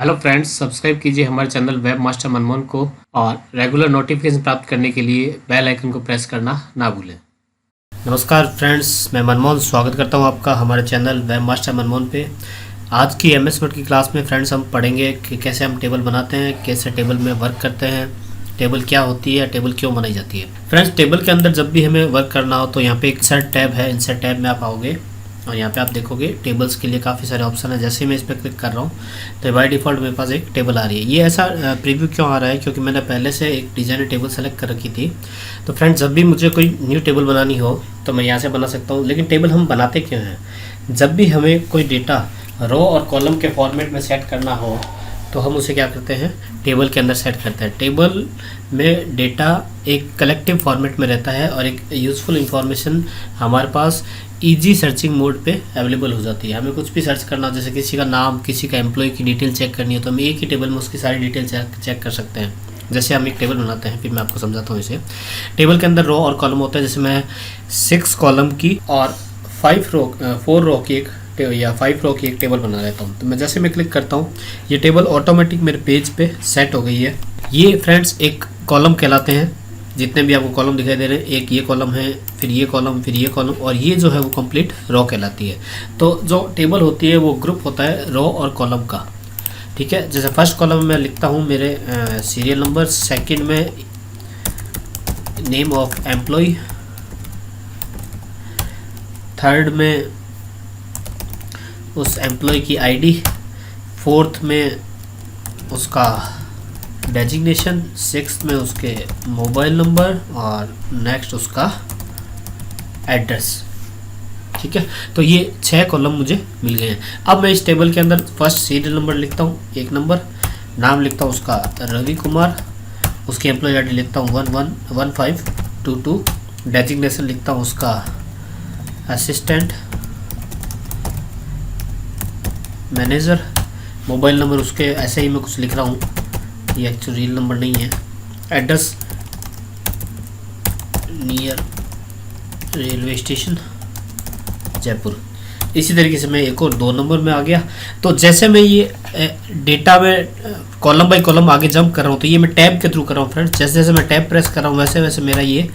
Hello friends, subscribe कीजिए हमारे channel web master Manmohan को और रेगुलर नोटिफिकेशन प्राप्त करने के लिए बेल आइकन को प्रेस करना ना भूलें। नमस्कार फ्रेंड्स, मैं मनमोहन स्वागत करता हूं आपका हमारे चैनल वेब मास्टर मनमोहन पे। आज की एमएस वर्ड की क्लास में फ्रेंड्स हम पढ़ेंगे कि कैसे हम टेबल बनाते हैं, कैसे टेबल में वर्क करते हैं, टेबल क्या होती है, टेबल क्यों बनाई जाती है। फ्रेंड्स, टेबल के अंदर जब भी हमें वर्क करना हो तो यहाँ पे इंसर्ट टैब है। इंसर्ट टैब में आप आओगे और यहाँ पे आप देखोगे टेबल्स के लिए काफ़ी सारे ऑप्शन है। जैसे ही मैं इस पर क्लिक कर रहा हूँ तो बाय डिफ़ॉल्ट मेरे पास एक टेबल आ रही है। ये ऐसा प्रीव्यू क्यों आ रहा है, क्योंकि मैंने पहले से एक डिजाइनर टेबल सेलेक्ट कर रखी थी। तो फ्रेंड्स, जब भी मुझे कोई न्यू टेबल बनानी हो तो मैं यहाँ से बना सकता हूँ। लेकिन टेबल हम बनाते क्यों हैं? जब भी हमें कोई डेटा रो और कॉलम के फॉर्मेट में सेट करना हो तो हम उसे क्या करते हैं, टेबल के अंदर सेट करते हैं। टेबल में डेटा एक कलेक्टिव फॉर्मेट में रहता है और एक यूज़फुल इंफॉर्मेशन हमारे पास इजी सर्चिंग मोड पे अवेलेबल हो जाती है। हमें कुछ भी सर्च करना हो, जैसे किसी का नाम, किसी का एम्प्लॉय की डिटेल चेक करनी है, तो हम एक ही टेबल में उसकी सारी डिटेल चेक कर सकते हैं। जैसे हम एक टेबल बनाते हैं, फिर मैं आपको समझाता हूँ इसे। टेबल के अंदर रो और कॉलम होता है। जैसे मैं 6 कॉलम की और 4 रो की एक या 5 रो की एक टेबल बना लेता हूँ। तो मैं जैसे मैं क्लिक करता हूँ ये टेबल ऑटोमेटिक मेरे पेज पे सेट हो गई है। ये फ्रेंड्स एक कॉलम कहलाते हैं। जितने भी आपको कॉलम दिखाई दे रहे हैं, एक ये कॉलम है, फिर ये कॉलम, फिर ये कॉलम, और ये जो है वो कंप्लीट रो कहलाती है। तो जो टेबल होती है वो ग्रुप होता है रो और कॉलम का। ठीक है, जैसे फर्स्ट कॉलम में मैं लिखता हूँ मेरे सीरियल नंबर, सेकंड में नेम ऑफ एम्प्लॉय, थर्ड में उस एम्प्लॉय की आईडी, फोर्थ में उसका डेजिग्नेशन, सिक्स्थ में उसके मोबाइल नंबर और नेक्स्ट उसका एड्रेस। ठीक है, तो ये 6 कॉलम मुझे मिल गए हैं। अब मैं इस टेबल के अंदर फर्स्ट सीरियल नंबर लिखता हूँ 1 नंबर, नाम लिखता हूँ उसका रवि कुमार, उसकी एम्प्लॉय आईडी लिखता हूँ 111522, डेजिग्नेशन लिखता हूँ उसका असिस्टेंट मैनेजर, मोबाइल नंबर उसके ऐसे ही मैं कुछ लिख रहा हूँ, ये एक्चुअली रियल नंबर नहीं है, address near railway station Jaipur. इसी तरीके से मैं एक और 2 नंबर में आ गया। तो जैसे मैं ये डेटा में कॉलम बाय कॉलम आगे जंप कर रहा हूँ, तो ये मैं टैब के थ्रू कर रहा हूँ फ्रेंड्स। जैसे जैसे मैं टैब प्रेस कर रहा हूँ वैसे वैसे मेरा ये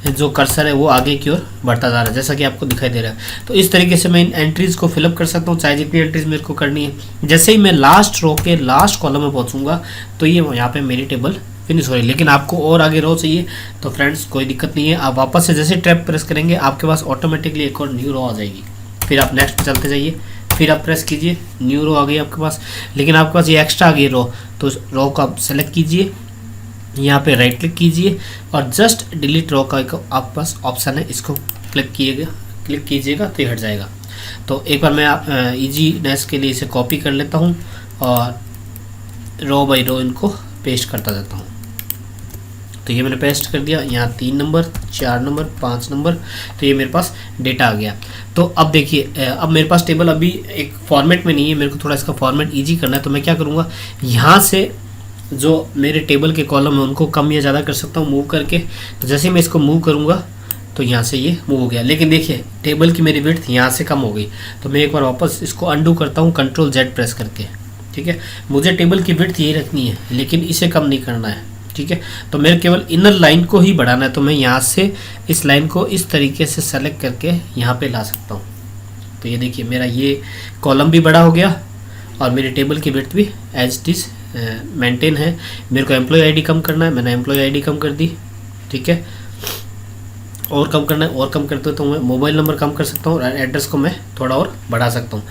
जो कर्सर है वो आगे की ओर बढ़ता जा रहा है, जैसा कि आपको दिखाई दे रहा है। तो इस तरीके से मैं इन एंट्रीज को फिलअप कर सकता हूँ, चाहे जितनी एंट्रीज मेरे को करनी है। जैसे ही मैं लास्ट रो के लास्ट कॉलम में पहुँचूंगा तो ये यहाँ पे मेरी टेबल फिनिश हो रही है। लेकिन आपको और आगे रो चाहिए तो फ्रेंड्स कोई दिक्कत नहीं है, आप वापस से जैसे टैब प्रेस करेंगे आपके पास ऑटोमेटिकली एक और न्यू रो आ जाएगी। फिर आप नेक्स्ट चलते जाइए, फिर आप प्रेस कीजिए, न्यू रो आ गई आपके पास। लेकिन आपके पास ये एक्स्ट्रा आ गई रो, तो रो को आप सेलेक्ट कीजिए, यहाँ पे राइट क्लिक कीजिए और जस्ट डिलीट रो का आपके पास ऑप्शन है, इसको क्लिक कीजिएगा तो ये हट जाएगा। तो एक बार मैं ईजीनेस के लिए इसे कॉपी कर लेता हूँ और रो बाय रो इनको पेस्ट करता जाता हूँ। तो ये मैंने पेस्ट कर दिया। यहाँ 3 नंबर, 4 नंबर, 5 नंबर, तो ये मेरे पास डेटा आ गया। तो अब देखिए, अब मेरे पास टेबल अभी एक फॉर्मेट में नहीं है, मेरे को थोड़ा इसका फॉर्मेट ईजी करना है। तो मैं क्या करूँगा, यहाँ से जो मेरे टेबल के कॉलम है उनको कम या ज़्यादा कर सकता हूँ मूव करके। तो जैसे ही मैं इसको मूव करूँगा तो यहाँ से ये मूव हो गया। लेकिन देखिए टेबल की मेरी विड्थ यहाँ से कम हो गई। तो मैं एक बार वापस इसको अंडू करता हूँ Ctrl Z प्रेस करके। ठीक है, मुझे टेबल की विड्थ यही रखनी है, लेकिन इसे कम नहीं करना है। ठीक है, तो मेरे केवल इनर लाइन को ही बढ़ाना है। तो मैं यहाँ से इस लाइन को इस तरीके से सेलेक्ट करके यहाँ पे ला सकता हूँ। तो ये देखिए मेरा ये कॉलम भी बड़ा हो गया और मेरी टेबल की विड्थ भी एज इट इज़ मेंटेन है। मेरे को एम्प्लॉय आईडी कम करना है, मैंने एम्प्लॉय आईडी कम कर दी। ठीक है, और कम करना है, और कम करते तो मैं मोबाइल नंबर कम कर सकता हूँ और एड्रेस को मैं थोड़ा और बढ़ा सकता हूँ।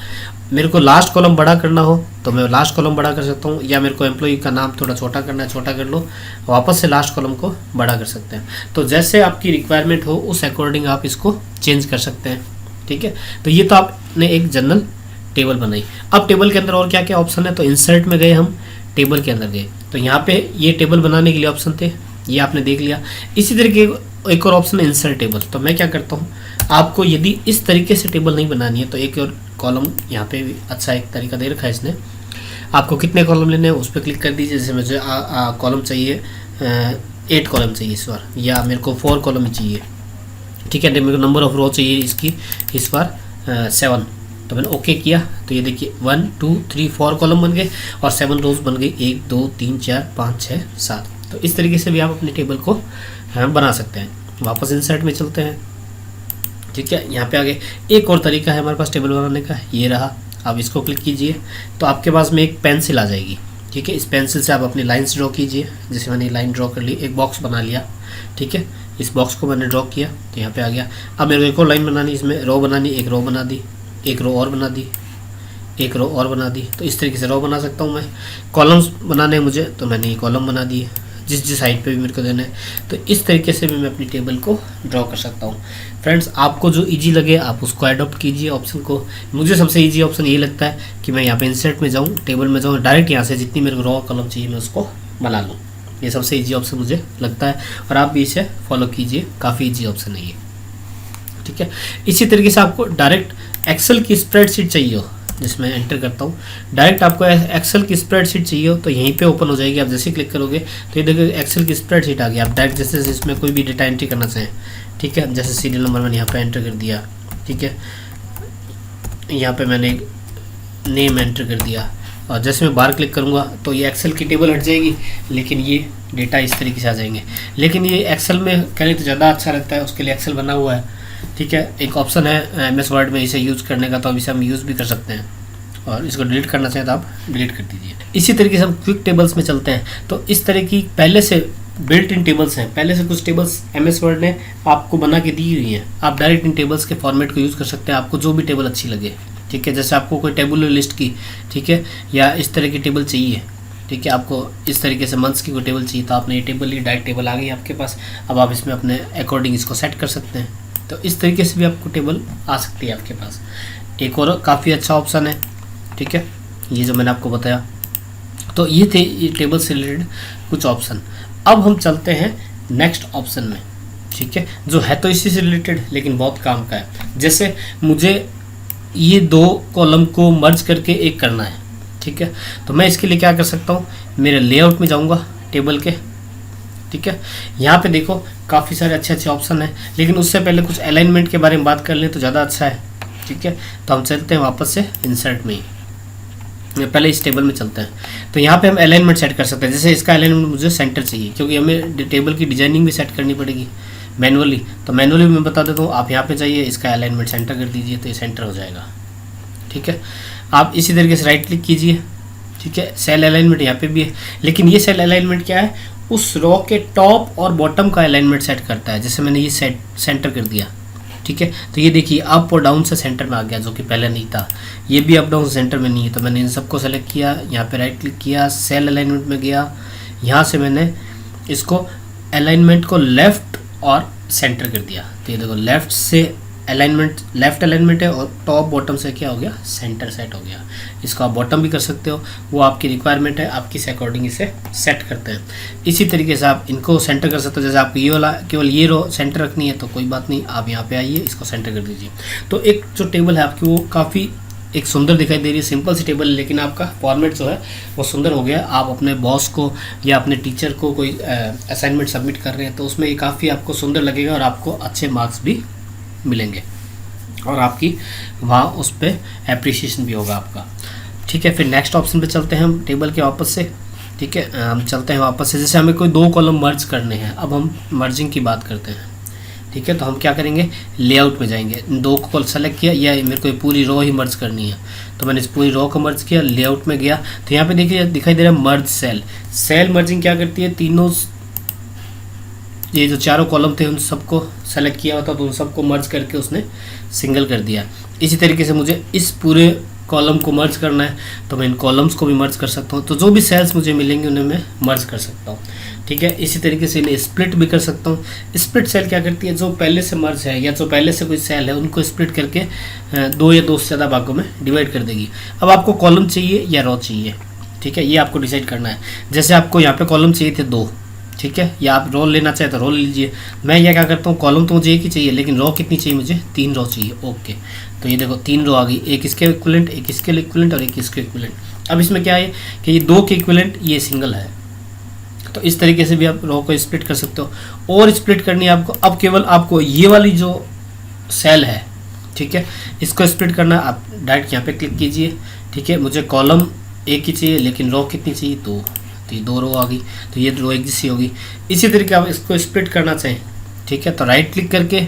मेरे को लास्ट कॉलम बड़ा करना हो तो मैं लास्ट कॉलम बड़ा कर सकता हूँ, या मेरे को एम्प्लॉय का नाम थोड़ा छोटा करना है, छोटा कर लो, वापस से लास्ट कॉलम को बड़ा कर सकते हैं। तो जैसे आपकी रिक्वायरमेंट हो उस अकॉर्डिंग आप इसको चेंज कर सकते हैं। ठीक है, तो ये तो आपने एक जनरल टेबल बनाई। अब टेबल के अंदर और क्या क्या ऑप्शन है, तो इंसर्ट में गए, हम टेबल के अंदर गए, तो यहाँ पे ये टेबल बनाने के लिए ऑप्शन थे, ये आपने देख लिया। इसी तरीके एक और ऑप्शन है इंसर्ट टेबल। तो मैं क्या करता हूँ, आपको यदि इस तरीके से टेबल नहीं बनानी है तो एक और कॉलम यहाँ पे भी अच्छा एक तरीका दे रखा है इसने। आपको कितने कॉलम लेने हैं उस पर क्लिक कर दीजिए। जैसे मुझे कॉलम चाहिए 8 कॉलम चाहिए इस बार, या मेरे को 4 कॉलम ही चाहिए। ठीक है, मेरे को नंबर ऑफ रो चाहिए इसकी इस बार 7। तो मैंने ओके किया तो ये देखिए 1 2 3 4 कॉलम बन गए और 7 रोज बन गई, 1 2 3 4 5 6 7। तो इस तरीके से भी आप अपने टेबल को बना सकते हैं। वापस इंसर्ट में चलते हैं, ठीक है। यहाँ पे आगे एक और तरीका है हमारे पास टेबल बनाने का, ये रहा। आप इसको क्लिक कीजिए तो आपके पास में एक पेंसिल आ जाएगी, ठीक है। इस पेंसिल से आप अपनी लाइंस ड्रॉ कीजिए। जैसे मैंने लाइन ड्रॉ कर ली, एक बॉक्स बना लिया, ठीक है। इस बॉक्स को मैंने ड्रॉ किया तो यहाँ पे आ गया। अब मेरे को एक और लाइन बनानी, इसमें रो बनानी, एक रो बना दी, एक रो और बना दी, एक रो और बना दी। तो इस तरीके से रो बना सकता हूँ मैं। कॉलम्स बनाने हैं मुझे तो मैंने ये कॉलम बना दिए जिस जिस साइड पे भी मेरे को देना है। तो इस तरीके से भी मैं अपनी टेबल को ड्रॉ कर सकता हूँ। फ्रेंड्स, आपको जो इजी लगे आप उसको अडॉप्ट कीजिए ऑप्शन को। मुझे सबसे इजी ऑप्शन ये लगता है कि मैं यहाँ पे इंसर्ट में जाऊँ, टेबल में जाऊँ, डायरेक्ट यहाँ से जितनी मेरे को रो कॉलम चाहिए मैं उसको बना लूँ। ये सबसे इजी ऑप्शन मुझे लगता है और आप भी इसे फॉलो कीजिए, काफ़ी इजी ऑप्शन है ये, ठीक है। इसी तरीके से आपको डायरेक्ट एक्सेल की स्प्रेडशीट चाहिए हो, जिसमें एंटर करता हूँ, डायरेक्ट आपको एक्सेल की स्प्रेडशीट चाहिए हो तो यहीं पे ओपन हो जाएगी। आप जैसे क्लिक करोगे तो ये देखिए एक्सेल की स्प्रेडशीट आ गई। आप डायरेक्ट जैसे इसमें कोई भी डेटा एंट्री करना चाहें, ठीक है। जैसे सीरियल नंबर मैंने यहाँ पे एंटर कर दिया, ठीक है। यहाँ पे मैंने नेम एंटर कर दिया और जैसे मैं बाहर क्लिक करूँगा तो ये एक्सेल की टेबल हट जाएगी, लेकिन ये डेटा इस तरीके से आ जाएंगे। लेकिन ये एक्सेल में करें तो ज़्यादा अच्छा लगता है, उसके लिए एक्सेल बना हुआ है, ठीक है। एक ऑप्शन है MS वर्ड में इसे यूज़ करने का, तो अब इसे हम यूज़ भी कर सकते हैं और इसको डिलीट करना चाहें तो आप डिलीट कर दीजिए। इसी तरीके से हम क्विक टेबल्स में चलते हैं। तो इस तरह की पहले से बिल्ट इन टेबल्स हैं, पहले से कुछ टेबल्स MS वर्ड ने आपको बना के दी हुई हैं। आप डायरेक्ट इन टेबल्स के फॉर्मेट को यूज़ कर सकते हैं, आपको जो भी टेबल अच्छी लगे, ठीक है। जैसे आपको कोई टेबुलर लिस्ट की, ठीक है, या इस तरह की टेबल चाहिए, ठीक है, आपको इस तरीके से मंथ्स की कोई टेबल चाहिए तो आपने ये टेबल ली, डायरेक्ट टेबल आ गई आपके पास। अब आप इसमें अपने अकॉर्डिंग इसको सेट कर सकते हैं। तो इस तरीके से भी आपको टेबल आ सकती है आपके पास। एक और काफ़ी अच्छा ऑप्शन है, ठीक है, ये जो मैंने आपको बताया। तो ये थे ये टेबल से रिलेटेड कुछ ऑप्शन। अब हम चलते हैं नेक्स्ट ऑप्शन में, ठीक है, जो है तो इसी से रिलेटेड लेकिन बहुत काम का है। जैसे मुझे ये 2 कॉलम को मर्ज करके एक करना है, ठीक है। तो मैं इसके लिए क्या कर सकता हूँ, मेरे लेआउट में जाऊँगा टेबल के, ठीक है। यहाँ पे देखो काफ़ी सारे अच्छे अच्छे ऑप्शन हैं, लेकिन उससे पहले कुछ अलाइनमेंट के बारे में बात कर लें तो ज़्यादा अच्छा है, ठीक है। तो हम चलते हैं वापस से इंसर्ट में ही, पहले इस टेबल में चलते हैं। तो यहाँ पे हम अलाइनमेंट सेट कर सकते हैं। जैसे इसका अलाइनमेंट मुझे सेंटर चाहिए, क्योंकि हमें टेबल की डिजाइनिंग भी सेट करनी पड़ेगी मैनुअली। तो मैनुअली मैं बता देता हूँ, आप यहाँ पे जाइए, इसका अलाइनमेंट सेंटर कर दीजिए तो ये सेंटर हो जाएगा, ठीक है। आप इसी तरीके से राइट क्लिक कीजिए, ठीक है। सेल अलाइनमेंट यहाँ पे भी है, लेकिन ये सेल अलाइनमेंट क्या है, उस रो के टॉप और बॉटम का अलाइनमेंट सेट करता है। जैसे मैंने ये सेंटर कर दिया, ठीक है। तो ये देखिए अप और डाउन से सेंटर में आ गया, जो कि पहले नहीं था। ये भी अप डाउन से सेंटर में नहीं है। तो मैंने इन सबको सेलेक्ट किया, यहाँ पे राइट क्लिक किया, सेल अलाइनमेंट में गया, यहाँ से मैंने इसको अलाइनमेंट को लेफ्ट और सेंटर कर दिया। तो ये देखो लेफ्ट से अलाइनमेंट, लेफ्ट अलाइनमेंट है और टॉप बॉटम से क्या हो गया, सेंटर सेट हो गया। इसको आप बॉटम भी कर सकते हो, वो आपकी रिक्वायरमेंट है, आप किस अकॉर्डिंग इसे सेट करते हैं। इसी तरीके से आप इनको सेंटर कर सकते हो। जैसे आपको ये वाला केवल ये रो सेंटर रखनी है तो कोई बात नहीं, आप यहाँ पे आइए, इसको सेंटर कर दीजिए। तो एक जो टेबल है आपकी वो काफ़ी एक सुंदर दिखाई दे रही है, सिंपल सी टेबल, लेकिन आपका फॉर्मेट जो है वो सुंदर हो गया। आप अपने बॉस को या अपने टीचर को कोई असाइनमेंट सबमिट कर रहे हैं तो उसमें ये काफ़ी आपको सुंदर लगेगा और आपको अच्छे मार्क्स भी मिलेंगे और आपकी वहाँ उस पर एप्रिसिएशन भी होगा आपका, ठीक है। फिर नेक्स्ट ऑप्शन पे चलते हैं हम टेबल के वापस से, ठीक है। हम चलते हैं वापस से, जैसे हमें कोई 2 कॉलम मर्ज करने हैं। अब हम मर्जिंग की बात करते हैं, ठीक है। तो हम क्या करेंगे, लेआउट में जाएंगे, 2 को सेलेक्ट किया, या मेरे को पूरी रो ही मर्ज करनी है तो मैंने इस पूरी रो को मर्ज किया, लेआउट में गया। तो यहाँ पे देखिए दिखाई दे रहा है मर्ज सेल। सेल मर्जिंग क्या करती है, तीनों ये जो 4 कॉलम थे उन सबको सेलेक्ट किया होता तो उन सबको मर्ज करके उसने सिंगल कर दिया। इसी तरीके से मुझे इस पूरे कॉलम को मर्ज करना है तो मैं इन कॉलम्स को भी मर्ज कर सकता हूँ। तो जो भी सेल्स मुझे मिलेंगे उन्हें मैं मर्ज कर सकता हूँ, ठीक है। इसी तरीके से इन्हें स्प्लिट भी कर सकता हूँ। स्प्लिट सेल क्या करती है, जो पहले से मर्ज है या जो पहले से कोई सेल है उनको स्प्लिट करके 2 या 2 से ज़्यादा भागों में डिवाइड कर देगी। अब आपको कॉलम चाहिए या रो चाहिए, ठीक है, ये आपको डिसाइड करना है। जैसे आपको यहाँ पे कॉलम चाहिए थे 2, ठीक है, या आप रोल लेना चाहे तो रोल लीजिए। मैं ये क्या करता हूँ, कॉलम तो मुझे एक ही चाहिए लेकिन रो कितनी चाहिए मुझे, 3 रो चाहिए। ओके, तो ये देखो 3 रो आ गई, एक इसके इक्विवेलेंट, एक इसके इक्विवेलेंट और एक इसके इक्विवेलेंट। अब इसमें क्या है कि ये 2 के इक्विवेलेंट ये सिंगल है, तो इस तरीके से भी आप रो को स्प्लिट कर सकते हो। और स्प्लिट करनी है आपको, अब केवल आपको ये वाली जो सेल है, ठीक है। इसको स्प्लिट करना, आप डायरेक्ट यहाँ पे क्लिक कीजिए, ठीक है। मुझे कॉलम एक ही चाहिए लेकिन रो कितनी चाहिए, तो ये 2 रो आ गई, तो ये रो एक जैसी होगी। इसी तरीके आप इसको स्प्लिट करना चाहें, ठीक है, तो राइट क्लिक करके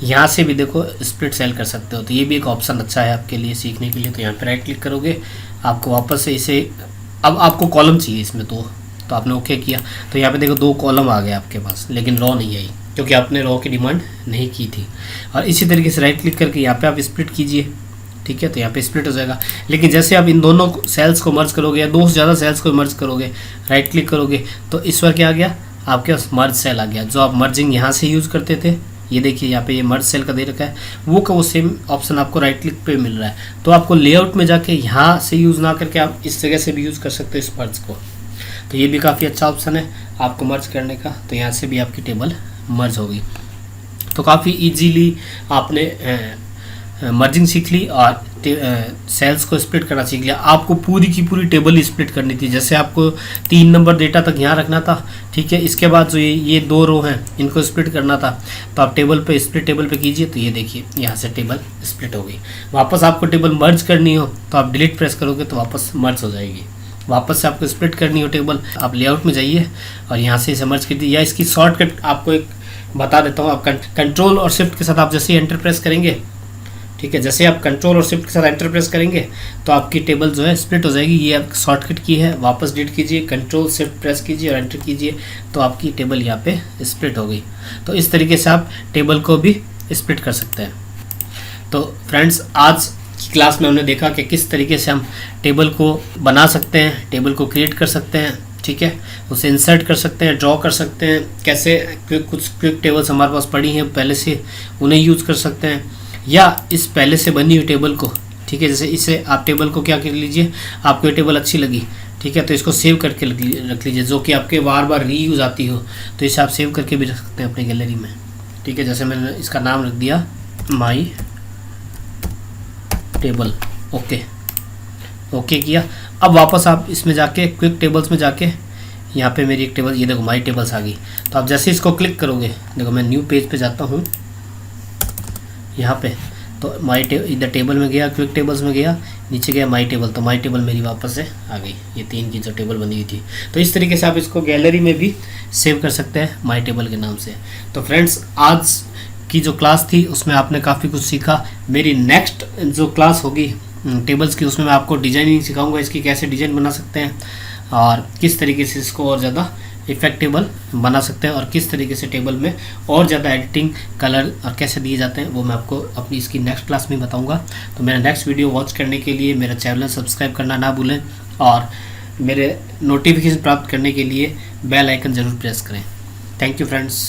यहाँ से भी देखो स्प्लिट सेल कर सकते हो। तो ये भी एक ऑप्शन अच्छा है आपके लिए सीखने के लिए। तो यहाँ पे राइट क्लिक करोगे, आपको वापस से इसे, अब आपको कॉलम चाहिए इसमें तो आपने ओके किया, तो यहाँ पे देखो 2 कॉलम आ गए आपके पास, लेकिन रो नहीं आई क्योंकि आपने रो की डिमांड नहीं की थी। और इसी तरीके से राइट क्लिक करके यहाँ पे आप स्प्लिट कीजिए, ठीक है, तो यहाँ पे स्प्लिट हो जाएगा। लेकिन जैसे आप इन दोनों सेल्स को मर्ज करोगे या 2 से ज़्यादा सेल्स को मर्ज करोगे, राइट क्लिक करोगे तो इस बार क्या आ गया, आपके पास मर्ज सेल आ गया। जो आप मर्जिंग यहाँ से यूज़ करते थे, ये देखिए यहाँ पे ये मर्ज सेल का दे रखा है, वो सेम ऑप्शन आपको राइट क्लिक पे मिल रहा है। तो आपको लेआउट में जाके यहाँ से यूज़ ना करके आप इस जगह से भी यूज़ कर सकते हो इस मर्ज को। तो ये भी काफ़ी अच्छा ऑप्शन है आपको मर्ज करने का। तो यहाँ से भी आपकी टेबल मर्ज होगी। तो काफ़ी इजीली आपने मर्जिंग सीख ली और सेल्स को स्प्लिट करना सीख लिया। आपको पूरी की पूरी टेबल ही स्प्लिट करनी थी। जैसे आपको 3 नंबर डेटा तक यहाँ रखना था, ठीक है, इसके बाद जो ये 2 रो हैं इनको स्प्लिट करना था, तो आप टेबल पे स्प्लिट टेबल पे कीजिए, तो ये देखिए यहाँ से टेबल स्प्लिट हो गई। वापस आपको टेबल मर्ज करनी हो तो आप डिलीट प्रेस करोगे तो वापस मर्ज हो जाएगी। वापस से आपको स्प्लिट करनी हो टेबल, आप लेआउट में जाइए और यहाँ से इसे मर्ज कर दीजिए। या इसकी शॉर्टकट आपको एक बता देता हूँ, आप कंट्रोल और शिफ्ट के साथ आप जैसे ही एंटर प्रेस करेंगे, ठीक है, जैसे आप कंट्रोल और शिफ्ट के साथ एंटर प्रेस करेंगे तो आपकी टेबल जो है स्प्लिट हो जाएगी। ये आप शॉर्टकट की है, वापस डिलीट कीजिए, कंट्रोल शिफ्ट प्रेस कीजिए और एंटर कीजिए, तो आपकी टेबल यहाँ पे स्प्लिट हो गई। तो इस तरीके से आप टेबल को भी स्प्लिट कर सकते हैं। तो फ्रेंड्स, आज की क्लास में हमने देखा कि किस तरीके से हम टेबल को बना सकते हैं, टेबल को क्रिएट कर सकते हैं, ठीक है, उसे इंसर्ट कर सकते हैं, ड्रॉ कर सकते हैं, कैसे कुछ क्विक टेबल्स हमारे पास पड़ी हैं पहले से, उन्हें यूज़ कर सकते हैं, या इस पहले से बनी हुई टेबल को, ठीक है, जैसे इसे आप टेबल को क्या कर लीजिए, आपको ये टेबल अच्छी लगी, ठीक है, तो इसको सेव करके रख लीजिए, जो कि आपके बार बार रीयूज़ आती हो, तो इसे आप सेव करके भी रख सकते हैं अपनी गैलरी में, ठीक है। जैसे मैंने इसका नाम रख दिया माई टेबल, ओके किया। अब वापस आप इसमें जाके क्विक टेबल्स में जाके यहाँ पे मेरी एक टेबल, ये देखो माई टेबल्स आ गई। तो आप जैसे इसको क्लिक करोगे, देखो मैं न्यू पेज पे जाता हूँ यहाँ पे, तो इधर टेबल में गया, क्विक टेबल्स में गया, नीचे गया माई टेबल, तो माई टेबल मेरी वापस से आ गई, ये 3 की जो टेबल बनी हुई थी। तो इस तरीके से आप इसको गैलरी में भी सेव कर सकते हैं माई टेबल के नाम से। तो फ्रेंड्स, आज की जो क्लास थी उसमें आपने काफ़ी कुछ सीखा। मेरी नेक्स्ट जो क्लास होगी टेबल्स की, उसमें मैं आपको डिजाइनिंग सिखाऊंगा, इसकी कैसे डिज़ाइन बना सकते हैं और किस तरीके से इसको और ज़्यादा इफेक्टेबल बना सकते हैं, और किस तरीके से टेबल में और ज़्यादा एडिटिंग, कलर और कैसे दिए जाते हैं, वो मैं आपको अपनी इसकी नेक्स्ट क्लास में बताऊंगा। तो मेरा नेक्स्ट वीडियो वॉच करने के लिए मेरा चैनल सब्सक्राइब करना ना भूलें और मेरे नोटिफिकेशन प्राप्त करने के लिए बेल आइकन ज़रूर प्रेस करें। Thank you friends.